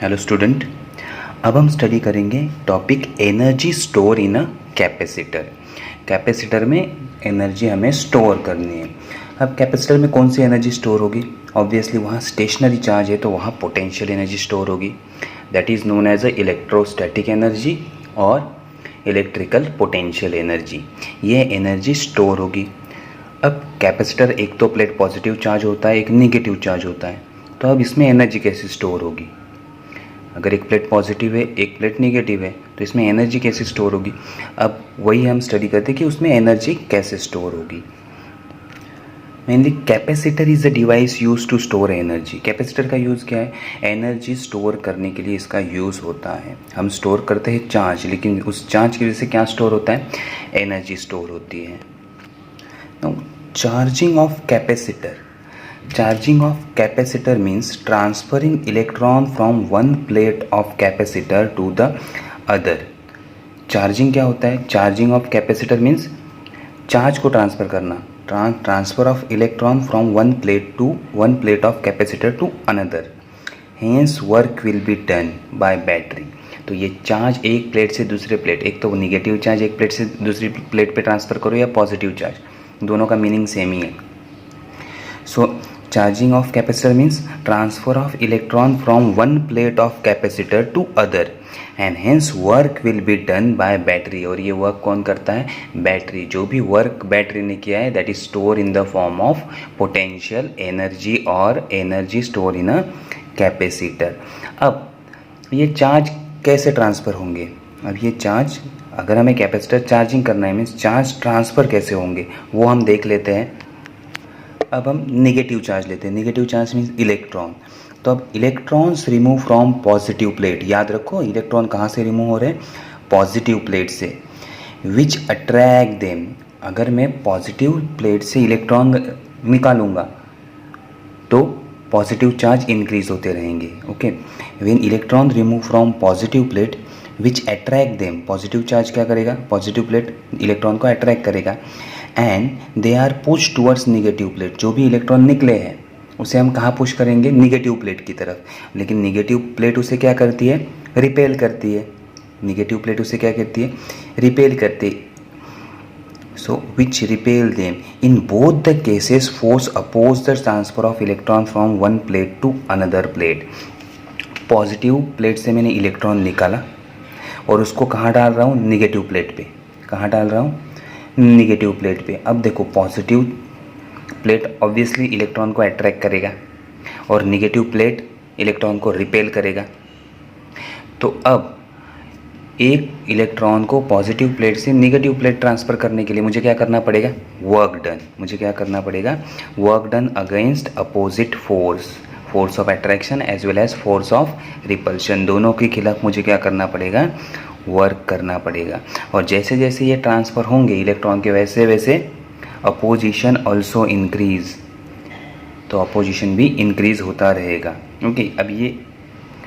Hello student, अब हम study करेंगे topic energy store in a capacitor. Capacitor में एनर्जी हमें स्टोर करनी है। अब कैपेसिटर में कौन सी एनर्जी स्टोर होगी? ऑब्वियसली वहाँ स्टेशनरी चार्ज है तो वहाँ पोटेंशियल एनर्जी स्टोर होगी, that is known as a electrostatic energy और इलेक्ट्रिकल पोटेंशियल एनर्जी। ये एनर्जी स्टोर होगी। अब कैपेसिटर एक तो प्लेट पॉजिटिव चार्ज होता है, एक निगेटिव चार्ज होता है, तो अब इसमें एनर्जी कैसे स्टोर होगी? अगर एक प्लेट पॉजिटिव है एक प्लेट नेगेटिव है तो इसमें एनर्जी कैसे स्टोर होगी? अब वही हम स्टडी करते हैं कि उसमें एनर्जी कैसे स्टोर होगी। Mainly capacitor is a device use to store energy. Capacitor का यूज़ क्या है? एनर्जी स्टोर करने के लिए इसका यूज़ होता है। हम स्टोर करते हैं चार्ज, लेकिन उस चार्ज की वजह से क्या स्टोर होता है? एनर्जी स्टोर होती है। Charging of capacitor. Charging of capacitor means transferring electron from one plate of capacitor to the other. Charging क्या होता है? Charging of capacitor means charge को ट्रांसफ़र करना, transfer of electron from one plate of capacitor to another. Hence work will be done by battery. तो ये charge एक plate से दूसरे प्लेट, एक तो निगेटिव चार्ज एक प्लेट से दूसरी प्लेट पे ट्रांसफ़र करो या पॉजिटिव चार्ज, दोनों का मीनिंग सेम ही है। सो charging of capacitor means transfer of electron from one plate of capacitor to other and hence work will be done by battery। और ये वर्क कौन करता है? बैटरी। जो भी वर्क बैटरी ने किया है that is store in the form of potential energy और energy store in a capacitor. अब ये चार्ज कैसे ट्रांसफ़र होंगे? अब ये चार्ज, अगर हमें कैपेसिटर चार्जिंग करना है मीन्स चार्ज ट्रांसफ़र कैसे होंगे वो हम देख लेते हैं। अब हम नेगेटिव चार्ज लेते हैं। Negative charge means electron. तो अब electrons remove from positive plate. याद रखो इलेक्ट्रॉन कहाँ से रिमूव हो रहे हैं? पॉजिटिव प्लेट से। विच अट्रैक्ट देम। अगर मैं पॉजिटिव प्लेट से इलेक्ट्रॉन निकालूंगा तो पॉजिटिव चार्ज इंक्रीज होते रहेंगे। Okay, when electron remove from positive plate which attract them. Positive charge क्या करेगा? पॉजिटिव प्लेट इलेक्ट्रॉन को अट्रैक्ट करेगा and they are push towards negative plate. जो भी इलेक्ट्रॉन निकले हैं उसे हम कहाँ पुश करेंगे? निगेटिव प्लेट की तरफ। लेकिन निगेटिव प्लेट उसे क्या करती है? रिपेल करती है। निगेटिव प्लेट उसे क्या करती है? रिपेल करती है। So which repel them. In both the cases force oppose the transfer of electron from one plate to another plate. Positive plate से मैंने इलेक्ट्रॉन निकाला और उसको कहाँ डाल रहा हूँ? निगेटिव प्लेट पे। कहाँ डाल रहा हूँ? निगेटिव प्लेट पे। अब देखो पॉजिटिव प्लेट ऑब्वियसली इलेक्ट्रॉन को अट्रैक्ट करेगा और निगेटिव प्लेट इलेक्ट्रॉन को रिपेल करेगा। तो अब एक इलेक्ट्रॉन को पॉजिटिव प्लेट से निगेटिव प्लेट ट्रांसफ़र करने के लिए मुझे क्या करना पड़ेगा? Work done. मुझे क्या करना पड़ेगा? Work done against opposite force of attraction as well as force of repulsion. दोनों के खिलाफ मुझे क्या करना पड़ेगा? वर्क करना पड़ेगा। और जैसे जैसे ये ट्रांसफ़र होंगे इलेक्ट्रॉन के वैसे वैसे अपोजिशन ऑल्सो इंक्रीज। तो अपोजिशन भी इंक्रीज होता रहेगा। ओके, अब ये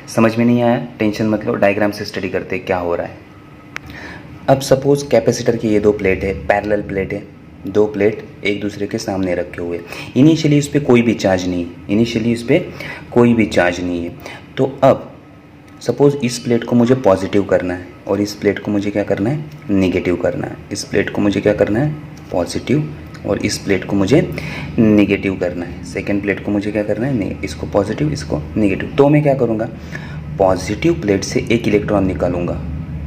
समझ में नहीं आया? टेंशन मत लो, डायग्राम से स्टडी करते क्या हो रहा है। अब सपोज कैपेसिटर की ये दो प्लेट है, पैरेलल प्लेट है। दो प्लेट एक दूसरे के सामने रखे हुए। इनिशियली इस पर कोई भी चार्ज नहीं है। तो अब सपोज़ इस प्लेट को मुझे पॉजिटिव करना है और इस प्लेट को मुझे क्या करना है? निगेटिव करना है। इस प्लेट को मुझे क्या करना है? पॉजिटिव, और इस प्लेट को मुझे निगेटिव करना है। सेकेंड प्लेट को मुझे क्या करना है? इसको पॉजिटिव इसको निगेटिव। तो मैं क्या करूँगा? पॉजिटिव प्लेट से एक इलेक्ट्रॉन निकालूंगा,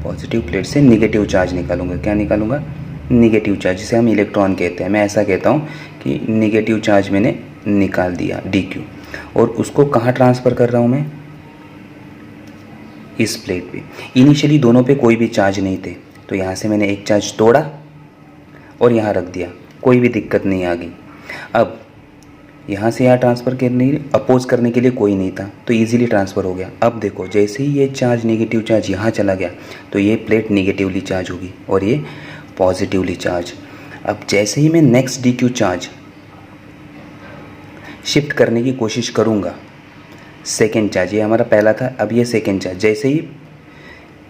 पॉजिटिव प्लेट से निगेटिव चार्ज निकालूंगा। क्या निकालूंगा? निगेटिव चार्ज, जिसे हम इलेक्ट्रॉन कहते हैं। मैं ऐसा कहता हूँ कि निगेटिव चार्ज मैंने निकाल दिया DQ, और उसको कहाँ ट्रांसफ़र कर रहा हूँ मैं? इस प्लेट पे। इनिशियली दोनों पे कोई भी चार्ज नहीं थे, तो यहाँ से मैंने एक चार्ज तोड़ा और यहाँ रख दिया, कोई भी दिक्कत नहीं आ गई। अब यहाँ से यहाँ ट्रांसफ़र करने अपोज करने के लिए कोई नहीं था तो इजीली ट्रांसफ़र हो गया। अब देखो जैसे ही ये चार्ज नेगेटिव चार्ज यहाँ चला गया तो ये प्लेट नेगेटिवली चार्ज होगी और ये पॉजिटिवली चार्ज। अब जैसे ही मैं नेक्स्ट DQ चार्ज शिफ्ट करने की कोशिश करूँगा, सेकेंड चार्ज, ये हमारा पहला था, अब ये सेकेंड चार्ज, जैसे ही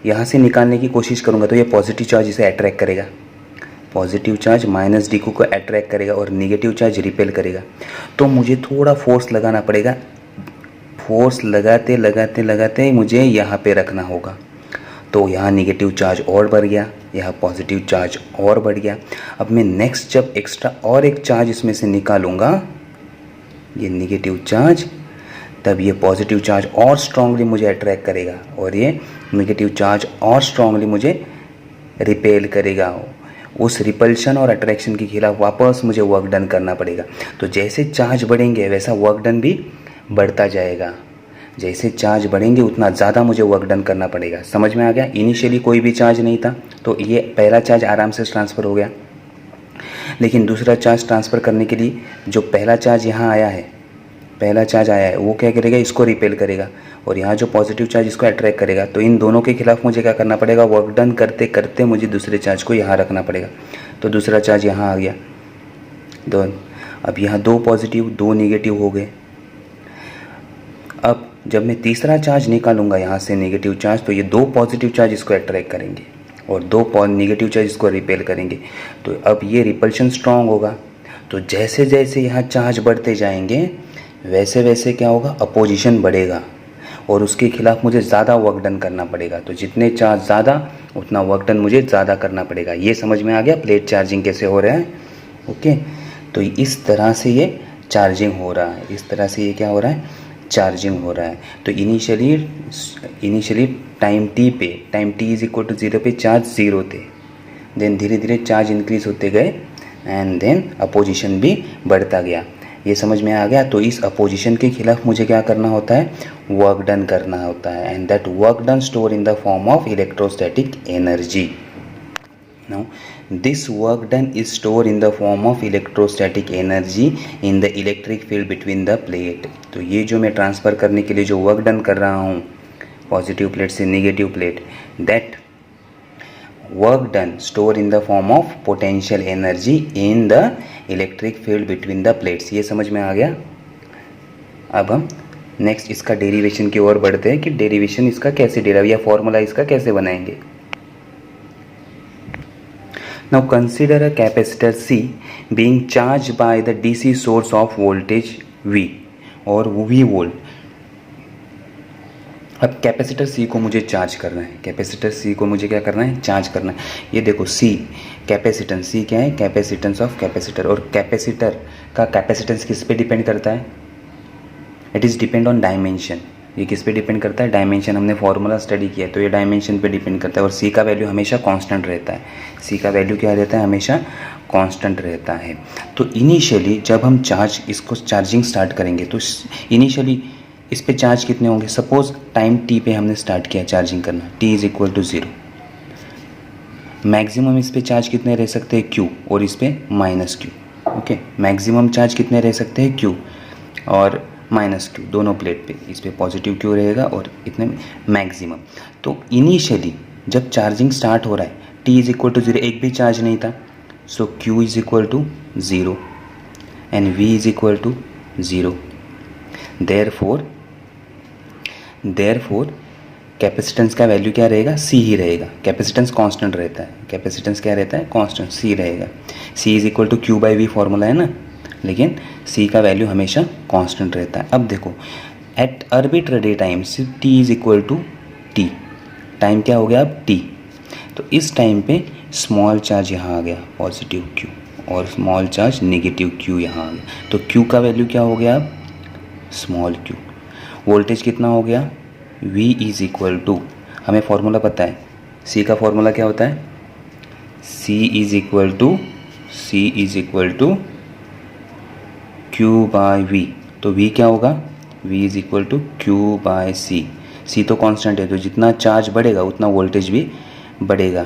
यहाँ से निकालने की कोशिश करूँगा तो ये पॉजिटिव चार्ज इसे अट्रैक्ट करेगा। पॉजिटिव चार्ज माइनस DQ को अट्रैक्ट करेगा और निगेटिव चार्ज रिपेल करेगा। तो मुझे थोड़ा फोर्स लगाना पड़ेगा फोर्स लगाते लगाते लगाते मुझे यहाँ पे रखना होगा। तो यहाँ नेगेटिव चार्ज और बढ़ गया, यहाँ पॉजिटिव चार्ज और बढ़ गया। अब मैं नेक्स्ट जब एक्स्ट्रा और एक चार्ज इसमें से निकालूंगा, ये नेगेटिव चार्ज, तब ये पॉजिटिव चार्ज और स्ट्रांगली मुझे अट्रैक्ट करेगा और ये नेगेटिव चार्ज और स्ट्रांगली मुझे रिपेल करेगा। उस रिपल्शन और अट्रैक्शन के खिलाफ वापस मुझे वर्क डन करना पड़ेगा। तो जैसे चार्ज बढ़ेंगे वैसा वर्क डन भी बढ़ता जाएगा। जैसे चार्ज बढ़ेंगे उतना ज़्यादा मुझे वर्क डन करना पड़ेगा। समझ में आ गया? इनिशियली कोई भी चार्ज नहीं था तो ये पहला चार्ज आराम से ट्रांसफ़र हो गया, लेकिन दूसरा चार्ज ट्रांसफ़र करने के लिए जो पहला चार्ज यहाँ आया है, पहला चार्ज आया है, वो क्या करेगा, इसको रिपेल करेगा, और यहाँ जो पॉजिटिव चार्ज इसको अट्रैक्ट करेगा। तो इन दोनों के खिलाफ मुझे क्या करना पड़ेगा, वर्क डन करते करते मुझे दूसरे चार्ज को यहाँ रखना पड़ेगा। तो दूसरा चार्ज यहाँ आ गया, दो। अब यहाँ दो पॉजिटिव दो नेगेटिव हो गए। अब जब मैं तीसरा चार्ज निकालूंगा यहाँ से नेगेटिव चार्ज, तो ये दो पॉजिटिव चार्ज इसको अट्रैक्ट करेंगे और दो नेगेटिव चार्ज इसको रिपेल करेंगे। तो अब ये रिपल्शन स्ट्रांग होगा। तो जैसे जैसे यहाँ चार्ज बढ़ते जाएंगे वैसे वैसे क्या होगा, अपोजिशन बढ़ेगा और उसके खिलाफ मुझे ज़्यादा वर्क डन करना पड़ेगा। तो जितने चार्ज ज़्यादा उतना वर्क डन मुझे ज़्यादा करना पड़ेगा। ये समझ में आ गया प्लेट चार्जिंग कैसे हो रहा है? ओके, तो इस तरह से ये चार्जिंग हो रहा है, इस तरह से ये क्या हो रहा है, चार्जिंग हो रहा है। तो इनिशियली टाइम टी पे, time T is equal to 0 पे चार्ज 0 थे, देन धीरे धीरे चार्ज इंक्रीज होते गए एंड देन अपोजिशन भी बढ़ता गया। ये समझ में आ गया? तो इस अपोजिशन के खिलाफ मुझे क्या करना होता है, वर्क डन करना होता है, and that work done store in the form of electrostatic energy. Now, this work done is stored in the form of electrostatic energy in the electric field between the plate। तो ये जो मैं transfer करने के लिए जो work done कर रहा हूँ पॉजिटिव प्लेट से negative plate, that work done store in the form of potential energy in the electric field between the plates. ये समझ में आ गया? अब हम नेक्स्ट इसका डेरिवेशन की ओर बढ़ते हैं कि डेरिवेशन इसका कैसे डेराइव या फॉर्मूला इसका कैसे बनाएंगे। Now consider a capacitor C being charged by the DC source of voltage V और V वोल्ट। अब कैपेसिटर C को मुझे चार्ज करना है, कैपेसिटर C को मुझे क्या करना है, चार्ज करना है। ये देखो C कैपेसिटेंस, C क्या है, कैपेसिटेंस ऑफ कैपेसिटर। और कैपेसिटर का कैपेसिटेंस किस पे डिपेंड करता है, it is depend on dimension. ये किस पे डिपेंड करता है, डायमेंशन। हमने फॉर्मूला स्टडी किया तो ये डायमेंशन पे डिपेंड करता है। और सी का वैल्यू हमेशा कांस्टेंट रहता है, सी का वैल्यू क्या रहता है, हमेशा कांस्टेंट रहता है। तो इनिशियली जब हम इसको चार्जिंग स्टार्ट करेंगे तो इनिशियली इस पे चार्ज कितने होंगे, सपोज टाइम टी पे हमने स्टार्ट किया चार्जिंग करना, T is equal to 0। Maximum इस पे चार्ज कितने रह सकते हैं, क्यू, और इस पे minus Q. Okay, maximum charge कितने रह सकते हैं, क्यू और माइनस क्यू दोनों प्लेट पे। इस पे पॉजिटिव क्यू रहेगा और इतने मैक्सिमम। तो इनिशियली जब चार्जिंग स्टार्ट हो रहा है, टी इज इक्वल टू 0, एक भी चार्ज नहीं था, so Q is equal to 0 and V is equal to 0। Therefore capacitance का वैल्यू क्या रहेगा, सी ही रहेगा। कैपेसिटेंस कांस्टेंट रहता है, कैपेसिटेंस क्या रहता है, कांस्टेंट, सी रहेगा। C is equal to Q by V formula है ना, लेकिन C का वैल्यू हमेशा कांस्टेंट रहता है। अब देखो at arbitrary time T is equal to T, time क्या हो गया अब T। तो इस टाइम पे स्मॉल चार्ज यहाँ आ गया पॉजिटिव Q और स्मॉल चार्ज नेगेटिव Q यहाँ आ गया। तो Q का वैल्यू क्या हो गया अब, स्मॉल q। वोल्टेज कितना हो गया, V इज इक्वल टू, हमें फॉर्मूला पता है, C का फॉर्मूला क्या होता है, C is equal to Q by V। तो V क्या होगा, V is equal to Q by C। C तो कांस्टेंट है, तो जितना चार्ज बढ़ेगा उतना वोल्टेज भी बढ़ेगा,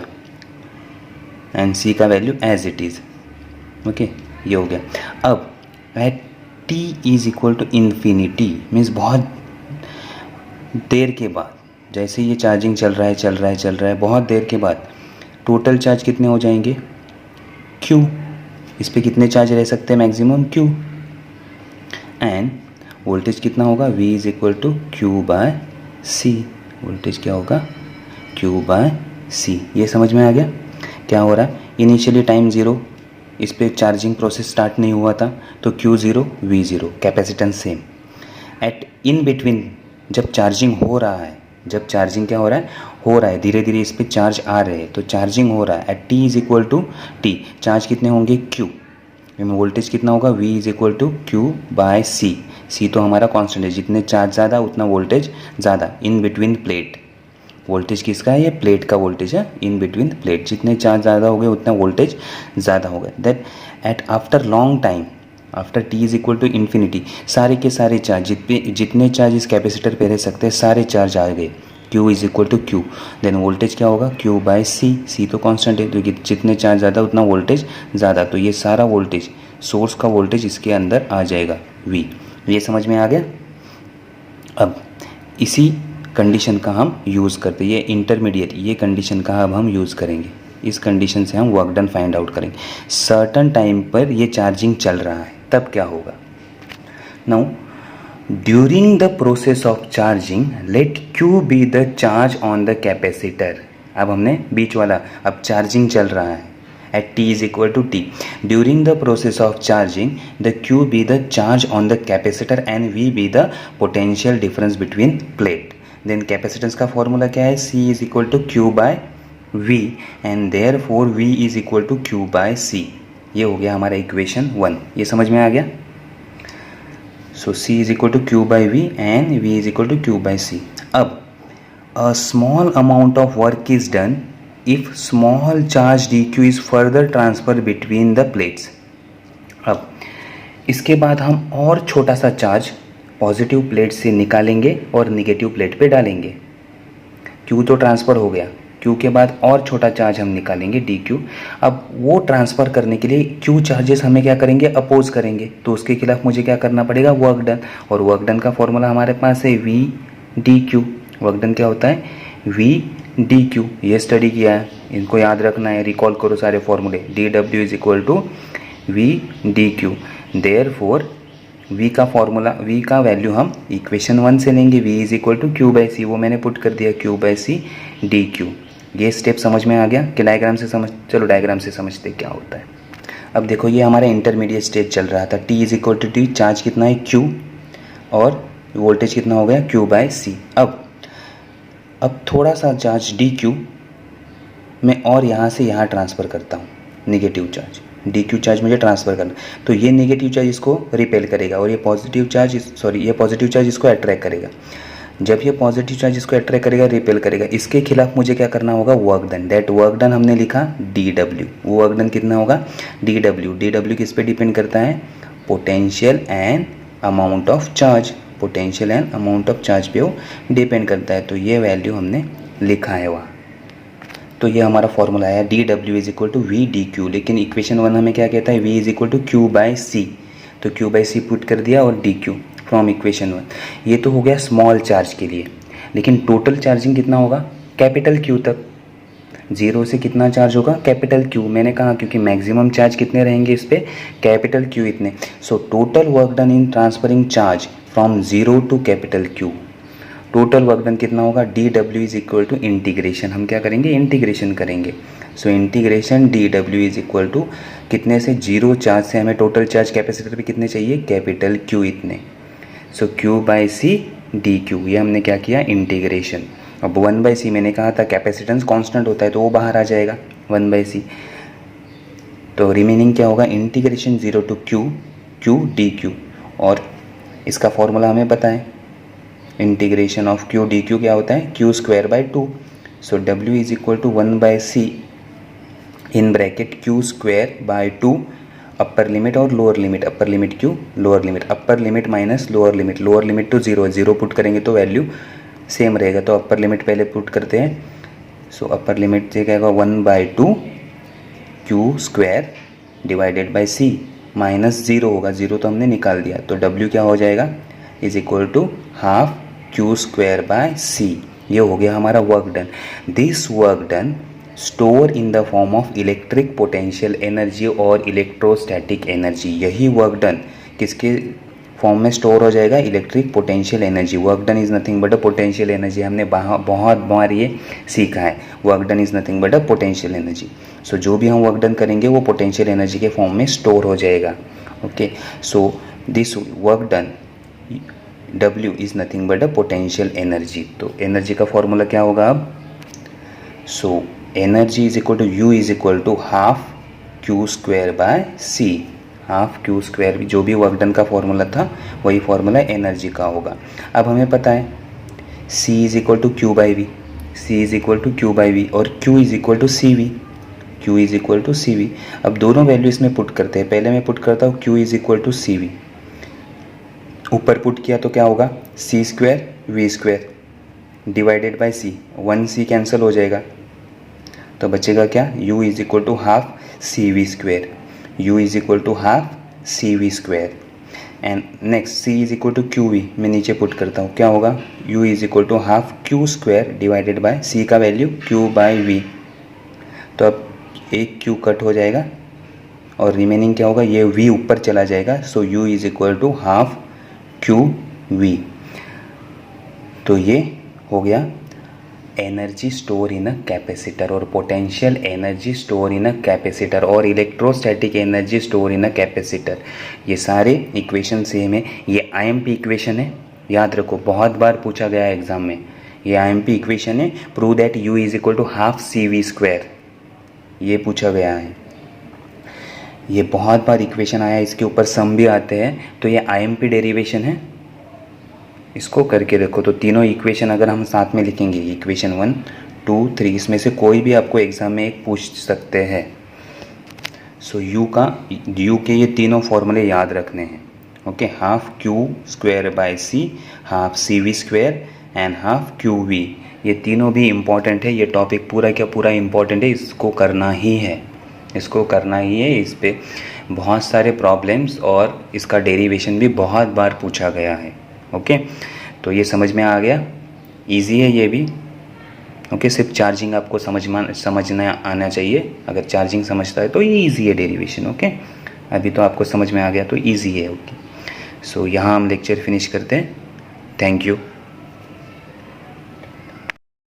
एंड C का value as it is. Okay, ये हो गया। अब at T is equal to infinity, means बहुत देर के बाद, जैसे ये चार्जिंग चल रहा है, बहुत देर के बाद टोटल चार्ज कितने हो जाएंगे, Q। इस पर कितने चार्ज रह सकते हैं, मैक्सिमम Q। एंड वोल्टेज कितना होगा, V is equal to Q by C। Voltage क्या होगा, Q बाय C। ये समझ में आ गया क्या हो रहा है। इनिशियली टाइम 0, इस पे चार्जिंग प्रोसेस स्टार्ट नहीं हुआ था, तो Q 0 V 0, capacitance same. At in between जब चार्जिंग हो रहा है, जब चार्जिंग क्या हो रहा है, हो रहा है, धीरे धीरे इस पर चार्ज आ रहे हैं, तो चार्जिंग हो रहा है at T is equal to T, charge कितने होंगे क्यू, वोल्टेज कितना होगा V is equal to Q by C, C तो हमारा कांस्टेंट है, जितने चार्ज ज़्यादा उतना वोल्टेज ज़्यादा, इन बिटवीन प्लेट, वोल्टेज किसका है, ये प्लेट का वोल्टेज है, इन बिटवीन प्लेट, जितने चार्ज ज़्यादा हो गए उतना वोल्टेज ज़्यादा होगा। That at after long time, after T is equal to infinity, सारे के सारे चार्ज, जितने चार्ज इस कैपेसिटर पे रह सकते हैं सारे चार्ज आ गए, Q is equal to Q, then voltage क्या होगा Q बाय सी, सी तो कांस्टेंट है, तो जितने चार्ज ज़्यादा उतना वोल्टेज ज़्यादा, तो ये सारा वोल्टेज, सोर्स का वोल्टेज इसके अंदर आ जाएगा V। ये समझ में आ गया। अब इसी कंडीशन का हम यूज़ करते हैं, ये इंटरमीडिएट, ये कंडीशन का अब हम यूज़ करेंगे, इस कंडीशन से हम वर्क डन फाइंड आउट करेंगे। सर्टन टाइम पर ये चार्जिंग चल रहा है, तब क्या होगा। Now during the process of charging let Q be the charge on the capacitor. अब हमने बीच वाला, अब चार्जिंग चल रहा है at t is equal to T, during the process of charging the Q be the charge on the capacitor and V be the potential difference between plate. Then capacitance का formula क्या है, C is equal to Q by V and therefore V is equal to Q by C। ये हो गया हमारा equation 1, ये समझ में आ गया। So C is equal to Q by V and V is equal to Q by C। अब a small amount of work is done if small charge dq is further transfer between the plates. अब इसके बाद हम और छोटा सा charge positive plate से निकालेंगे और निगेटिव प्लेट पे डालेंगे। Q तो ट्रांसफ़र हो गया, Q के बाद और छोटा चार्ज हम निकालेंगे dq। अब वो ट्रांसफ़र करने के लिए Q चार्जेस हमें क्या करेंगे, अपोज करेंगे, तो उसके खिलाफ मुझे क्या करना पड़ेगा, वर्क डन, और वर्क डन का फॉर्मूला हमारे पास है V dq। वर्क डन क्या होता है, V dq, ये स्टडी किया है, इनको याद रखना है, रिकॉल करो सारे फॉर्मूले। dw is equal to V dq, therefore V का फॉर्मूला, V का वैल्यू हम इक्वेशन 1 से लेंगे, V is equal to Q by C, वो मैंने पुट कर दिया Q by C D Q. ये स्टेप समझ में आ गया कि डायग्राम से समझ, चलो डायग्राम से समझते क्या होता है। अब देखो ये हमारा इंटरमीडिएट स्टेज चल रहा था, T is equal to T, charge कितना है Q और वोल्टेज कितना हो गया Q बाय सी। अब थोड़ा सा चार्ज dq मैं और यहाँ से यहाँ ट्रांसफ़र करता हूँ, निगेटिव चार्ज dq चार्ज मुझे ट्रांसफ़र करना, तो ये नेगेटिव चार्ज इसको रिपेल करेगा और ये पॉजिटिव चार्ज, ये पॉजिटिव चार्ज इसको अट्रैक्ट करेगा। जब ये पॉजिटिव चार्ज इसको अट्रैक्ट करेगा, रिपेल करेगा, इसके खिलाफ मुझे क्या करना होगा, work done. That work done हमने लिखा dw, वो वर्क डन कितना होगा dw किस पे डिपेंड करता है, potential and amount of charge, potential and amount of charge पे वो डिपेंड करता है, तो ये वैल्यू हमने लिखा है वहाँ। तो ये हमारा फॉर्मूला आया dw is equal to V D Q, लेकिन इक्वेशन 1 हमें क्या कहता है, v is equal to Q by C, तो क्यू बाई सी पुट कर दिया और dq फ्रॉम इक्वेशन 1। ये तो हो गया स्मॉल चार्ज के लिए, लेकिन टोटल चार्जिंग कितना होगा, कैपिटल Q तक, जीरो से कितना चार्ज होगा, कैपिटल Q। मैंने कहा क्योंकि मैक्सिमम चार्ज कितने रहेंगे इस पर, कैपिटल Q इतने। So total work done in transferring charge from zero to capital Q, total work done कितना होगा, dw is equal to integration, हम क्या करेंगे, इंटीग्रेशन करेंगे। So integration dw is equal to कितने से, जीरो चार्ज से हमें टोटल चार्ज कैपेसिटर पे कितने चाहिए, कैपिटल Q इतने। So Q by C D Q, ये हमने क्या किया, इंटीग्रेशन। अब 1 बाई सी मैंने कहा था कैपेसिटेंस कांस्टेंट होता है तो वो बाहर आ जाएगा 1 बाई सी, तो रिमेनिंग क्या होगा, integration zero to Q D Q, और इसका फॉर्मूला हमें पता है, integration of Q D Q क्या होता है, Q square by 2। So W is equal to 1 by C in bracket Q square by 2, upper limit और lower limit, upper limit Q, lower limit, upper limit minus lower limit तो zero put करेंगे तो value same रहेगा, तो upper limit पहले put करते हैं। सो upper limit से क्या होगा, 1 by 2 Q square divided by C, minus zero होगा, जीरो तो हमने निकाल दिया, तो W क्या हो जाएगा, is equal to half Q square by C। ये हो गया हमारा work done. This work done store in the form of electric potential energy और इलेक्ट्रोस्टैटिक एनर्जी। यही वर्क डन किसके फॉर्म में स्टोर हो जाएगा, electric potential energy. Work done is nothing but a potential energy, हमने बहुत बार ये सीखा है, work done is nothing but a potential energy. So जो भी हम वर्क डन करेंगे वो पोटेंशियल एनर्जी के फॉर्म में स्टोर हो जाएगा। Okay, so this work done W is nothing but a potential energy. तो एनर्जी का फॉर्मूला क्या होगा अब? So energy is equal to U is equal to half Q square by C। Half Q square, जो भी work done का formula था वही फॉर्मूला एनर्जी का होगा। अब हमें पता है C is equal to Q by V, C is equal to Q by V और Q is equal to C V, Q is equal to C V. अब दोनों वैल्यू इसमें पुट करते हैं। पहले मैं पुट करता हूँ Q is equal to C V, ऊपर पुट किया तो क्या होगा? C square V square divided by C, 1C cancel हो जाएगा तो बचेगा क्या? U is equal to half C V square, U is equal to half C V square. And next C is equal to Q V, मैं नीचे put करता हूँ, क्या होगा? U is equal to half Q square divided by C का value Q by V। तो अब एक Q कट हो जाएगा और रिमेनिंग क्या होगा? ये V ऊपर चला जाएगा, so U is equal to half Q V। तो ये हो गया energy store in a capacitor और potential energy store in a capacitor और electrostatic energy store in a capacitor. ये सारे इक्वेशन सेम है। ये आईएमपी इक्वेशन है, याद रखो, बहुत बार पूछा गया है एग्जाम में। ये आईएमपी इक्वेशन है, prove that U is equal to half C V square, ये पूछा गया है। ये बहुत बार इक्वेशन आया, इसके ऊपर सम भी आते हैं। तो ये आईएमपी डेरिवेशन है, इसको करके देखो। तो तीनों इक्वेशन अगर हम साथ में लिखेंगे, इक्वेशन 1 2 3, इसमें से कोई भी आपको एग्जाम में एक पूछ सकते हैं। सो U के ये तीनों फॉर्मूले याद रखने हैं। Okay, half Q square by C, half C V square and half Q V. ये तीनों भी इम्पॉर्टेंट है। ये टॉपिक पूरा क्या पूरा इम्पॉर्टेंट है, इसको करना ही है, इसको करना ही है। इस पे बहुत सारे प्रॉब्लम्स और इसका डेरिवेशन भी बहुत बार पूछा गया है। ओके, तो ये समझ में आ गया, इजी है ये भी। ओके, सिर्फ चार्जिंग आपको समझना आना चाहिए। अगर चार्जिंग समझता है तो ये इजी है डेरिवेशन। ओके, अभी तो आपको समझ में आ गया तो इजी है। ओके, सो यहाँ हम लेक्चर फिनिश करते हैं। Thank you.